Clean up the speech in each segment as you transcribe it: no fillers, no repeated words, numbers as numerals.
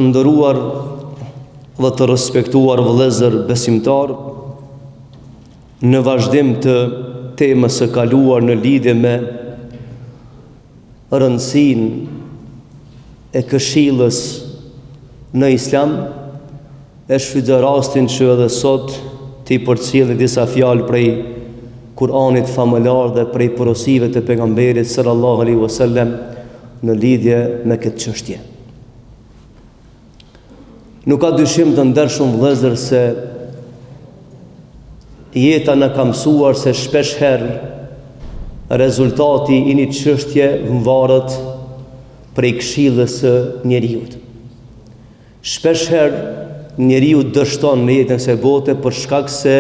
Të nderuar dhe të respektuar vëllezër besimtar, në vazhdim të temës së kaluar në lidhje me rëndësinë e këshillës në Islam, e shfrytëzoj rastin që edhe sot t'i përcjell disa fjalë prej Kur'anit famëlar dhe prej porosive të pejgamberit sallallahu alaihi wasallam në lidhje me këtë çështje. Nuk ka dyshim të ndershëm vëllezër se jeta na ka mësuar se shpesh herë rezultati i një çështje varet prej këshillës së njeriut. Shpesh herë njeriu dështon në jetën e bote për shkak se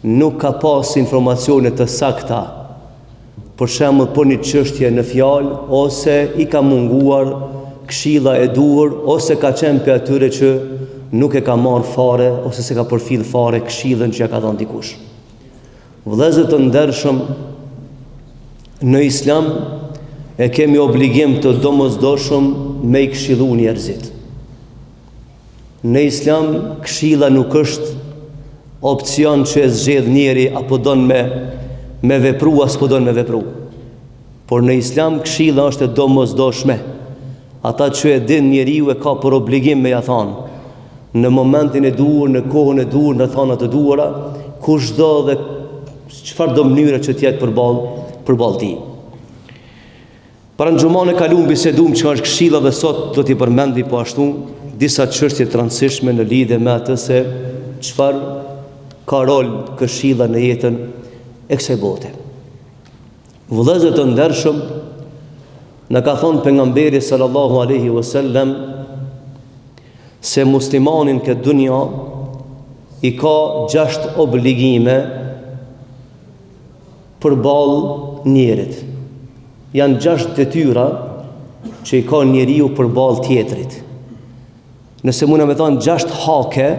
nuk ka pas informacione të sakta, për shembull për një çështje në fjalë, ose i ka munguar këshilla e duhur, ose ka qenë për atyre që nuk e ka marrë fare, ose se ka përfill fare këshillën që ja ka dhënë dikush. Vëllezër të ndershëm, në Islam e kemi obligim të domosdoshëm me i këshillu njerëzit. Në Islam këshilla nuk është opcion që e zgjedh njeri apo don me vepru apo don me vepru. Por në Islam këshilla është e domosdoshme. Ata që e din njeriu e ka për obligim me ja thonë, në momentin e duhur, në kohën e duhur, në thana të duhura, kushdo dhe çfarë do mënyre që t'jetë përballë tij. Para në xhuman e kaluam bisedum që është këshilla dhe sot do t'i përmendi po ashtu disa çështje të rëndësishme në lidhje me atë se çfarë ka rol këshilla në jetën e kësaj bote. Vëllezër të ndershëm, në ka thonë pejgamberi sallallahu alaihi wasallam se muslimanin këtë dunja i ka 6 obligime përballë njerit. Janë 6 detyra që i ka njeriu përballë tjetrit. Nëse mund të thonë 6 hake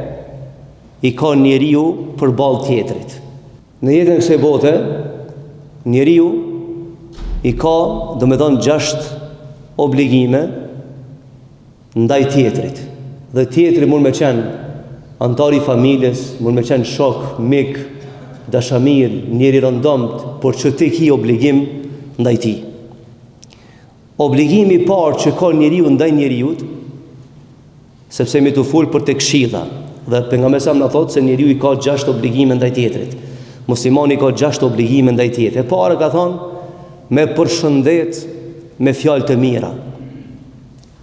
i ka njeriu përballë tjetrit. Në jetën e kësaj bote njeriu i ka, do me thonë, 6 obligime ndaj tjetrit. Dhe tjetri mund me qenë antari familjes, mund me qenë shok, mik, dashamir, njeri rëndomt, por që ti ki obligim ndaj ti. Obligimi parë që ka njeriu ndaj njeriut, sepse mi të full për të këshilla, dhe pejgamberi na thotë se njeriu i ka 6 obligime ndaj tjetrit. Muslimani ka 6 obligime ndaj tjetrit. E para ka thonë me përshëndet me fjalë të mira.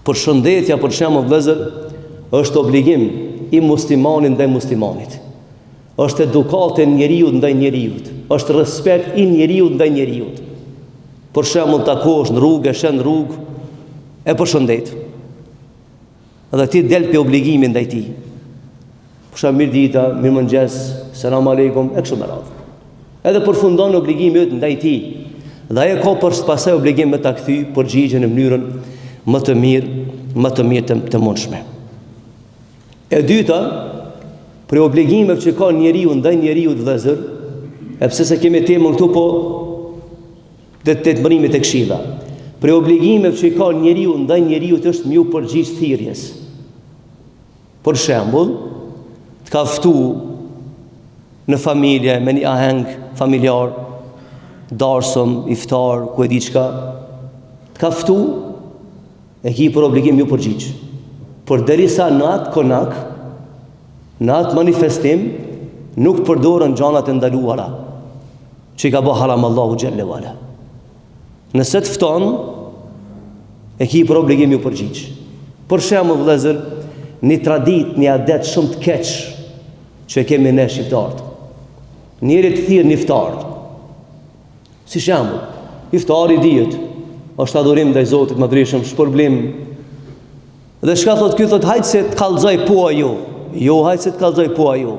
Përshëndetja, për shembull vëllezër, është obligim i muslimanit ndaj muslimanit. Është edukate njeriu ndaj njeriut. Është respekt i njeriu ndaj njeriut. Për shembull takosh në rrugë, shen në rrugë, e përshëndet. Dhe ti del pe obligimin ndaj tij. Për shembull mirëdita, mirëmëngjes, selam aleikum, e kështu me radhë. Edhe përfundon obligimi yt ndaj tij. Dhe ajo ka për pasaj obligim me ta kthy përgjigjen në mënyrën më të mirë të mundshme. E dyta, për obligimeve që ka njeriu ndaj njeriu të vëllezër, e pse se kemi temën këtu, po të mërimit e këshilla. Për obligimeve që ka njeriu ndaj njeriu është më u përgjigj thirrjes. Për shembull, të ka ftu në familje me një aheng familjar, darsëm, iftar, ku e di çka, të ka ftu, e ki për obligim ju përgjigj. Por derisa në atë konak, në atë manifestim, nuk përdoren gjanat e ndaluara, që i ka bë haram Allahu xhelle wala. Nëse të fton, e ki për obligim ju përgjigj. Për shembull vëllezër, një tradit, një adet shumë të keq që e kemi ne shqiptarët. Njëri të thirr një iftar. Si shembull, iftari dihet, është adhurim ndaj Zotit Madhreshëm, shpërblim. Dhe çka thot ky, thot hajt se të kallëzoj po ajo. Jo, hajt se të kallëzoj po ajo.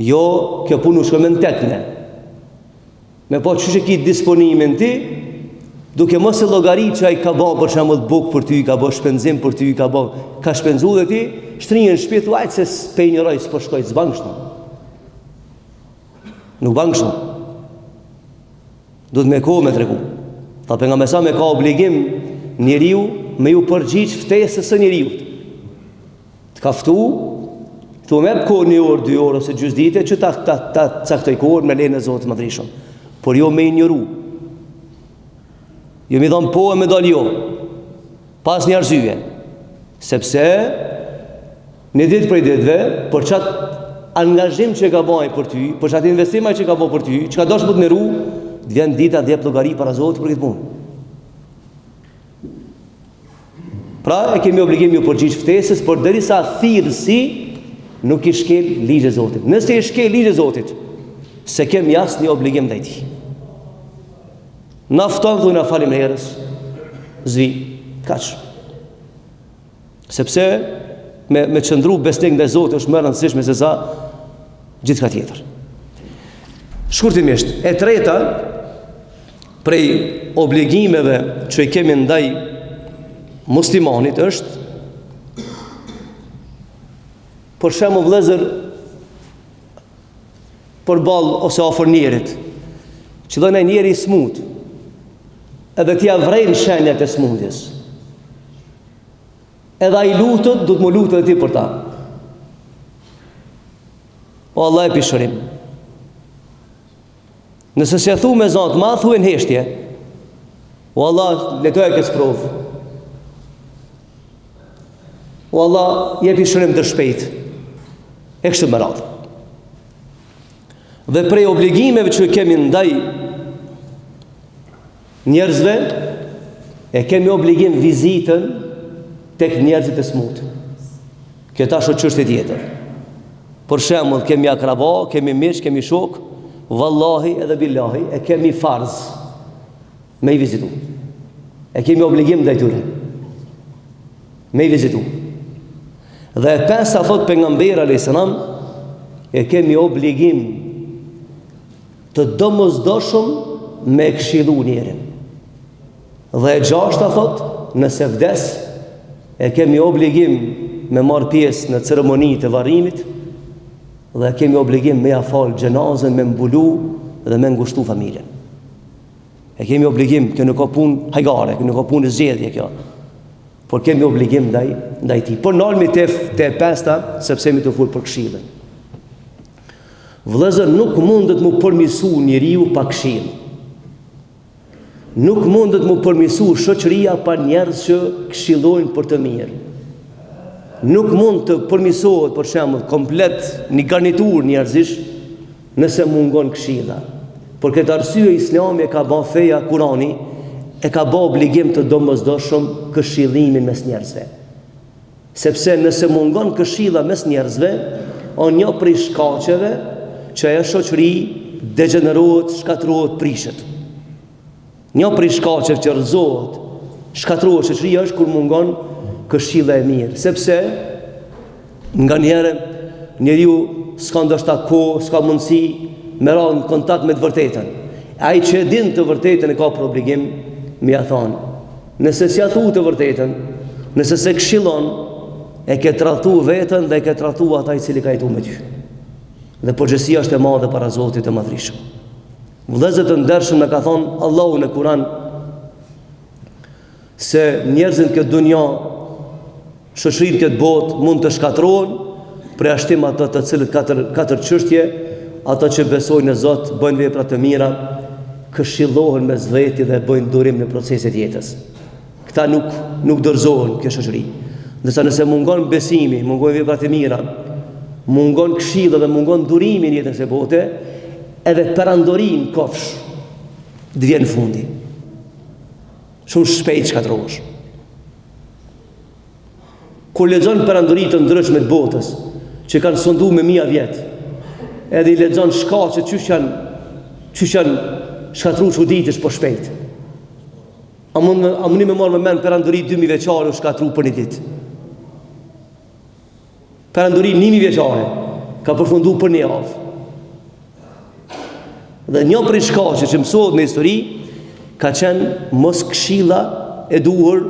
Jo, kjo punë nuk shkon në tekne. Me po çuçi ki disponimin ti, duke mos e llogarit që ai ka bë për shembull buk për ty, ka bë shpenzim për ty, ka shpenzuar dhe ti, shtrihen në shtëpi thuaj se pe një roj s'po shkoj s'ban kështu. Nuk ban kështu. Duhet me kohë me tregu. Ta pejgamberi me ka obligim njeriu me ju përgjigj ftesës së njeriut. Të ka ftu, thu me kohë 1 orë, 2 orë ose gjysmë dite që ta caktoj kohën me lejen e Zotit Madhreshëm. Por jo me injoru. Jo mi dhon po e me dal jo. Pas një arsye. Sepse në ditë prej ditëve, për çat angazhim që ka bëj për ty, për çat investim që ka bëj për ty, çka dosh më të neru, të vjen dita dhe jep llogari para Zotit për këtë punë. Pra e kemi obligim ju përgjigj ftesës, por derisa thirrsi nuk i shkel ligj e Zotit. Nëse i shkel ligj e Zotit, se kemi asnjë obligim ndaj tij. Na fton thu na falim herës. Zvi, kaç. Sepse me qëndru besnik ndaj Zotit është më e rëndësishme se sa gjithçka tjetër. Shkurtimisht, e treta prej obligimeve që i kemi ndaj muslimanit është për shembull vëllezër përballë ose afër njerit. Qëllon ai njeri i smut, edhe t'ia vrejnë shenjat e smundjes. Edhe ai lutet, du të më lutet edhe ti për ta. O Allah e pishërim. Nëse se thu me zot, ma thu e në heshtje. O Allah, letoj e kësë provë. O Allah, je pishërim të shpejt. E kështë më radhë. Dhe prej obligimeve që kemi ndaj njerëzve, e kemi obligim vizitën tek njerëzit e smut. Këta është çështje tjetër. Për shembull, kemi akraba, kemi miq, kemi shok, vallahi edhe billahi, e kemi farz me i vizitu. E kemi obligim ndaj tyre. Me i vizitu. Dhe e pesa thot pejgamberi alayhis salam, e kemi obligim të domosdoshëm me këshillu njerin. Dhe e gjashta thot, nëse vdes, e kemi obligim me marr pjesë në ceremonitë e varrimit, dhe kemi obligim me ja fal xhenazën, me mbulu dhe me ngushtu familjen. E kemi obligim, kjo nuk ka punë hajgare, kjo nuk ka punë zgjedhje kjo. Por kemi obligim ndaj tij. Por nalmi te pesta, sepse mi të fol për këshillën. Vëllezër, nuk mundet mu përmisu njeriu pa këshill. Nuk mundet mu përmisu shoqëria pa njerëz që këshillojnë për të mirë. Nuk mund të përmisohet, për shembull, komplet një garnitur njerëzish nëse mungon këshilla. Por këtë arsye Islami e ka bën feja, Kurani e ka bën obligim të domosdoshëm këshillimin mes njerëzve. Sepse nëse mungon këshilla mes njerëzve, o një prej shkaqeve që ajo shoqëri degenerohet, shkatërrohet, prishet. Një prej shkaqeve që rrëzohet, shkatërrohet shoqëria është kur mungon këshilla e mirë, sepse nga njerë njeriu s'ka ndoshta kohë, s'ka mundësi me ra në kontakt me të vërtetën. Ai që e din të vërtetën e ka për obligim me ja thonë. Nëse s'ja thu të vërtetën, nëse se këshillon, e ke tradhtu veten dhe e ke tradhtu ata i cili ka jetu me ty. Dhe përgjegjësia është e madhe para Zotit të Madhreshëm. Vëllezër të ndershëm na ka thonë Allahu në Kur'an se njerëzit këtë dunja, shoqëritë këtë botë mund të shkatërrohen për ashtim ato të cilët katër çështje, ato që besojnë në Zot, bëjnë vepra të mira, këshillohen mes veti dhe bëjnë durim në proceset jetës. Këta nuk dorëzohen kjo shoqëri. Ndërsa nëse mungon besimi, mungon vepra të mira, mungon këshilla dhe mungon durimi në jetën e bote, edhe perandorin kofsh të vjen fundi. Shumë shpejt shkatërrohesh. Kur lexon perandori të ndryshme të botës, që kanë sondu me 1000 vjet, edhe i lexon shkaqe çysh janë shkatërru çuditësh po shpejt. A mundi me marrë me mend perandori 2000 vjeçare u shkatërru për një ditë. Perandori 1000 vjeçare ka përfundu për një javë. Dhe një prej shkaqeve që mësohet në histori ka qenë mos këshilla e duhur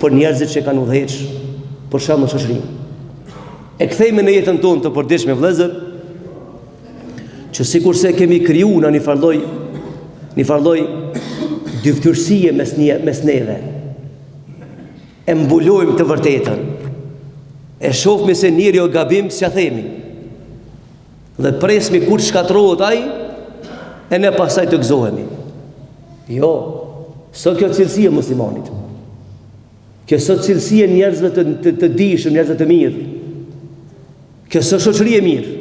për njerëzit që kanë udhëheqë për shembull shoqërinë. E kthejmë në jetën tonë të përditshme vëllezër, që sikurse kemi krijuar në një farlloj dyftyrsie mes neve. e mbulojmë të vërtetën, e shohmi se njëri o gabim s'ja themi, dhe presmi kur shkatrohet ai, e ne pasaj të gëzohemi. Jo, sot kjo cilësia e muslimanit. Kjo sot cilësia e njerëzve të dishëm, njerëzve të mirë. Kjo sot shoqëri e mirë.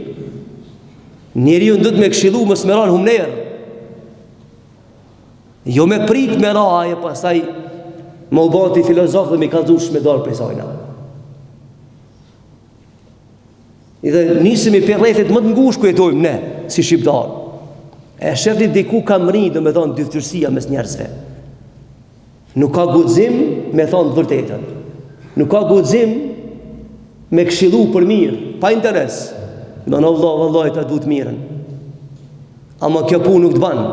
Njeriu duhet me këshillu mos me ran humner. Jo me prit me ra e pasaj më u bati filozof dhe me kallëzush me dorë prej sajna. I dhe nisemi për rrethet më të ngushtë ku jetojmë ne, si shqiptarë. E shefni diku kam ri, do me thonë dyftërsia mes njerëzve. Nuk ka guxim me thonë vërtetën. Nuk ka guxim me këshillu për mirë, pa interes. Do në vëllaj ta duhet mirën. Ama kjo punë nuk të banë.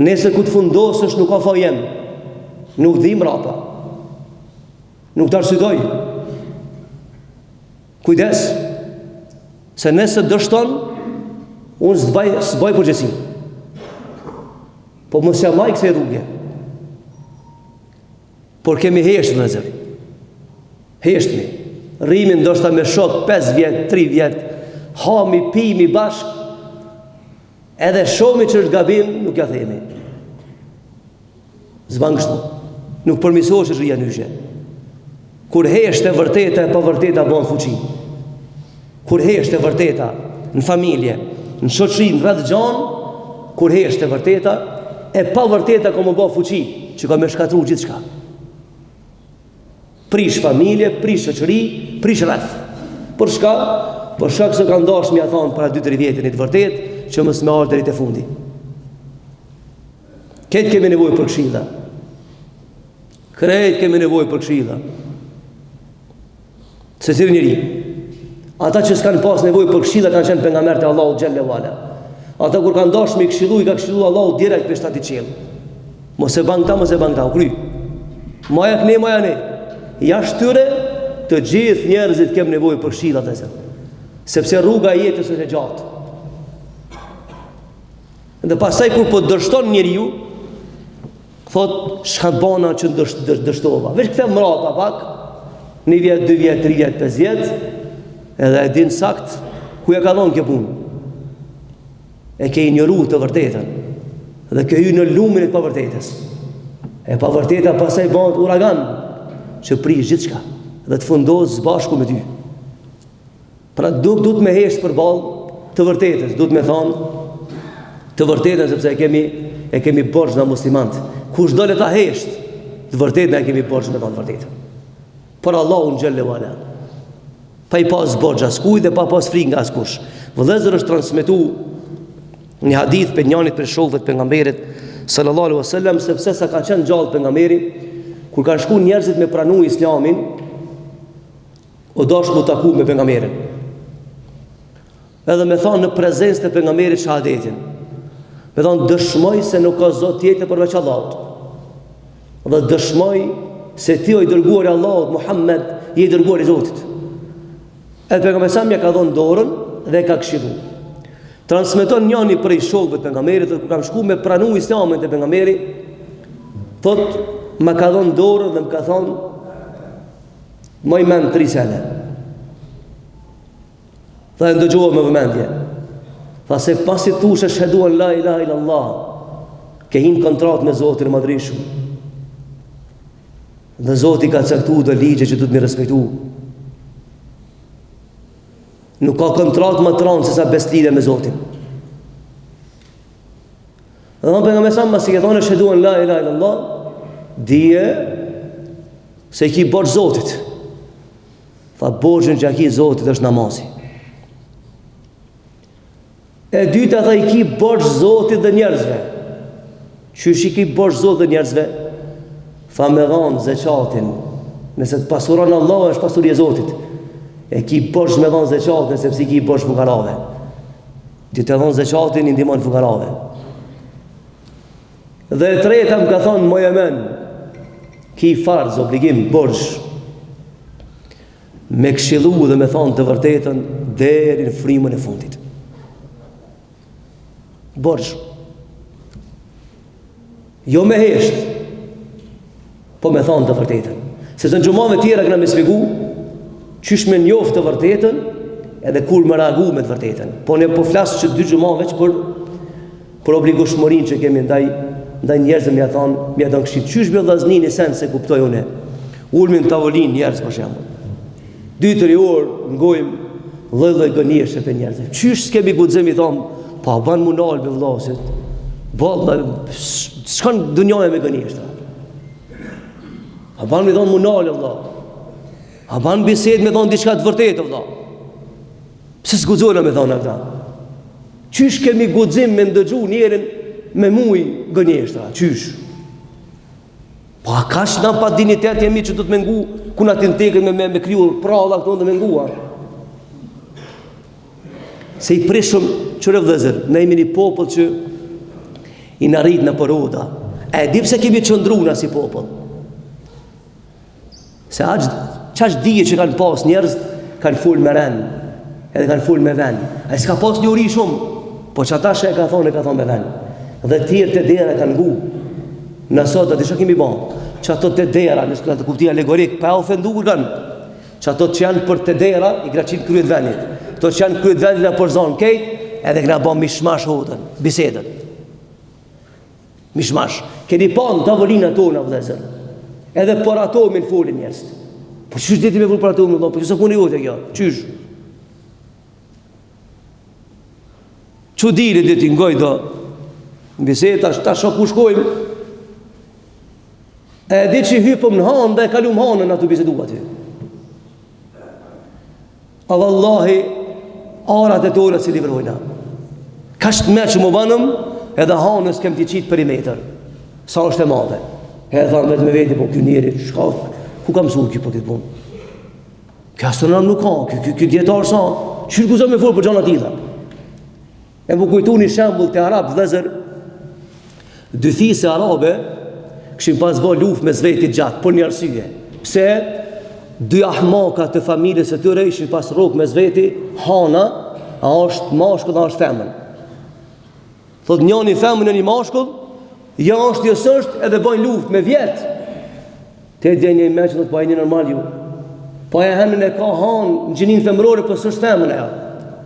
Nëse ku të fundosësh nuk ka fajem. Nuk dhim rapa. Nuk të arsytoj. Kujdes. Se nëse dështon, unë s'baj përgjësi. Po mos jam ai kësaj rrugë. Por kemi heshtë në zërë. Heshtëmi. Rrimin ndoshta me shok 5 vjet, 3 vjet, hami, pimi bashk, edhe shomi që është gabim, nuk ja themi. Zban kështu. Nuk përmisohesh rria nyshe. Kur heshtë e vërteta e pa vërteta bën fuqi. Kur heshtë e vërteta në familje, në shoqëri, në rreth gjan, kur heshtë e vërteta e pa vërteta ka më bë fuqi, që ka më shkatru gjithçka. Prish familje, prish shoqëri, prish rreth. Për shka? Për shkak se kanë dashur m'ia thonë para 2-3 vjetë të vërtet që mos më ardh deri te fundi. Këtë kemi nevojë për këshilla. Krejt kemi nevojë për këshilla. Se si njëri. Ata që s'kan pas nevojë për këshilla kanë qenë pejgamberët e Allahut xhallahu ala. Ata kur kanë dashur me këshillu, i ka këshillu Allahu direkt për shtatë qiell. Mos e bën ta, u kry. Maja ne, maja ne. Jashtë tyre të gjithë njerëzit kemë nevojë për këshilla të Zotit. Sepse rruga e jetës është e gjatë. Dhe pastaj kur po dërshton njeriu, thot shkabana që dërshtova. Veç kthem mrapa pak, 1 vjet, 2 vjet, 3 vjet, 5 vjet, edhe e din sakt ku ja ka dhënë kjo punë. E ke injoruar të vërtetën. Dhe ke hyrë në lumin e pavërtetës. E pavërteta pastaj bëhet uragan që prish gjithçka dhe të fundos bashku me ty. Pra duhet me hesht për ballë të vërtetës, duhet me thonë të vërtetën, sepse e kemi borxh na muslimanët. Kush dole ta hesht, të vërtetën e kemi borxh me thonë vërtetën. Por Allahu xhallahu ala. Pa i pas borxh askujt dhe pa pas frikë nga askush. Vëllezër, është transmetuar një hadith për njënit për shokëve të pejgamberit sallallahu alaihi wasallam, sepse sa ka qenë gjallë pejgamberi, kur kanë shkuar njerëzit me pranu islamin, o dashur mu taku me pejgamberin. Edhe me thonë në prezencë të pejgamberit shahadetin. Me thonë dëshmoj se nuk ka zot tjetër përveç Allahut. Dhe dëshmoj se ti o i dërguar i Allahut, Muhammed, je i dërguar i Zotit. Edhe pejgamberi sa më ka dhënë dorën dhe ka këshillu. Transmeton njëri prej shokëve të pejgamberit, kur kam shkuar me pranu islamin te pejgamberi, thotë më ka dhënë dorën dhe më ka thonë më i mend 3 sene. Tha e ndëgjova me vëmendje. Tha se pasi thush shahadu an la ilaha illallah, ke hin kontrat me Zotin e Madhreshëm. Dhe Zoti ka caktuar do ligje që duhet mi respektu. Nuk ka kontrat më të rëndë se sa beslidhe me Zotin. Dhe në pejgamberi sa masi ke thonë shahadu an la ilaha illallah, dije se ki borxh Zotit. Tha borxhin që ki Zotit është namazi. E dyta tha i ki borxh Zotit dhe njerëzve. Qysh i ki borxh Zotit dhe njerëzve? Tha me dhanë zeqatin. Nëse të pasuron Allah, është pasuri e Zotit. E ki borxh me dhanë zeqatin, sepse i ki borxh fukarave. Ti të dhanë zeqatin, i ndihmon fukarave. Dhe e treta më ka thonë mojemen, ki farz, obligim, borxh, me këshillu dhe me thonë të vërtetën deri në frymën e fundit. Borxh. Jo me hesht, po me thonë të vërtetën. Se të në gjumave tjera këna me shpjegu qysh me njoftë të vërtetën edhe kur me reagu me të vërtetën. Po ne po flasë që 2 gjumave veç për obligueshmërinë që kemi ndaj njerëzve, më ja thon këshill. Qysh me vllaznin i sen se kuptoj unë. Ulmin tavolinë njerëz për shembull. 2-3 orë ngojmë lloj gënjeshtër për njerëzve. Qysh s'kemi guxim i thon, pa ban munal me vllasit. Bolla s'kan dunjoja me gënjeshtra. A ban me thon munal vëlla. A ban bisedë me thon diçka të vërtetë vëlla. Pse s'guxojnë me thon ata? Qysh kemi guxim me ndëgju njerin me muj gënjeshtra? Qysh? Po a kash na pa dinitet jemi që do të mengu ku na tin tekën me kriju pralla këto të mengua. Se i prishëm çore vëllezër, ne jemi një popull që i na rrit në poroda. E di pse kemi çndruar si popull. Se çash dije që kanë pas njerëz kanë ful me rend, edhe kanë ful me vend. Ai s'ka pas një uri shumë, po çata she e ka thonë me vend. Dhe tjerë të dera kanë ngu. Në sot atë çka kemi bën. Çato të dera, nëse të kuptoj alegorik, pa ofenduar kanë. Çato që janë për të dera i graqit kryet vendit. To që janë kryet vendit na porzon kejt, edhe këna bën mishmash hotën, bisedën. Mishmash. Keni pa në tavolina tona vëllezër. Edhe por ato me folin njerëz. Po çysh ditë me fol për ato, po çu sa punë jote kjo? Çysh? Çu dile ditë ngoj do. Biseda tash ku shkojmë. E di që hypëm në hanë dhe kalum hanën aty bisedu aty. A vallahi arat e tona si livrojna. Kash të meqë më banëm edhe hanës kem t'i qitë perimetër. Sa është e madhe. Herë thamë vetë me veti, po kjo njeri, ku ka mësuar kjo po këtë punë? Kjo astronom nuk ka, kjo djetarë sa, qërë ku sa me folë për gjana tila? E më kujtu një shembull të Arab vëzër, dy thise arabe, këshim pas bo luft me zveti gjatë, për një arsye. Pse? 2 ahmaka të familjes e tyre ishin pas rrok me zveti, hana, a është mashkull, a është femën. Thot njëni femën e një mashkull, ja është jësështë edhe bojnë luft me vjetë. Te djenje i me që thot pa e një normal ju. Pa e hemën e ka hanë në gjinin femërore, për sështë femën e ja.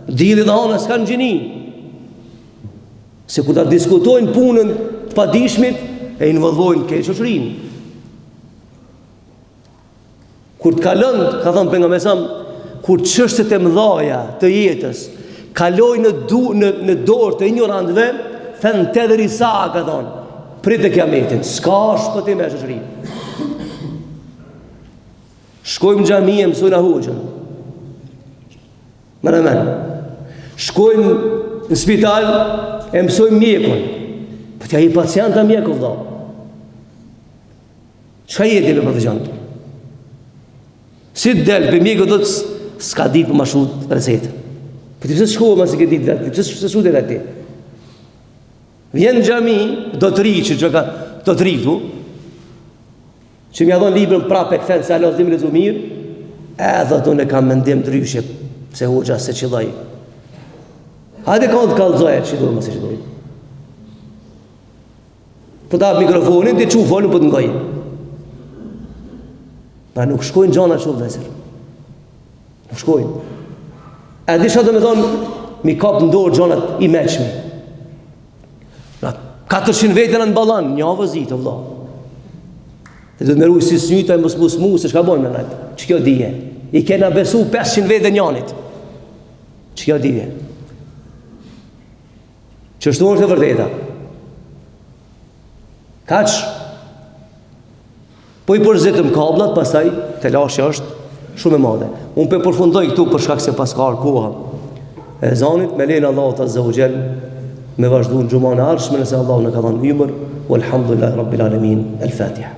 Dili dhe hanë s'ka në gjinin. Se kur ta diskutojnë punën të padishmit, e involvojnë ke shoqërinë. Kur të kalon, ka thënë pejgamberi, kur çështjet e mëdha të jetës kalojnë në dorë të ignorantëve, thënë te dhe risa, ka thënë, pritë kiametin, s'ka shpëtim me shoqërinë. Shkojmë në xhami e mësojnë hoxhën. Mëremen. Shkojmë në spital e mësojmë mjekun. Po t'ja i pacienta mjeku vëlla. Çka jeti me profesion? Si del për mjeku do të s'ka ditë për ma shut recetë. Po ti pse shkova ma si ke ditë vetë? Pse shute vetë ti? Vjen në xhami do të rriqë që ka do të rritu, që mja dhon librën prapë e këthen se Allah zdim lezu mirë, edhe të unë kam mendim të ryshe se hoxha se qëllaj. Hajde ka të kalzoja që do më se që dojë. Po ta mikrofonin të që u folën për të ngojë. Pra nuk shkojnë gjana që u dhezër. Nuk shkojnë. E disha do me thonë, mi kap në dorë gjanat i meqmi. 400 vetën në balan, një avëzit, o vla. Dhe do të me rujë si s'nyta e mësmu, se shka bojnë me nëjtë. Që kjo dije? I kena besu 500 vetë njanit. Që kjo dije? Që shtu është e vërdeta. Kaq? Po i përzitëm kablat, pasaj, të lashë është shumë e madhe. Unë pe përfundoj këtu për shkak se pas ka arë koha e zanit, me lejnë Allah të azzavugjel, me vazhdu në gjumane arshme, nëse Allah në ka dhanë hymër, walhamdulillah, rabbil alamin, el-Fatiha.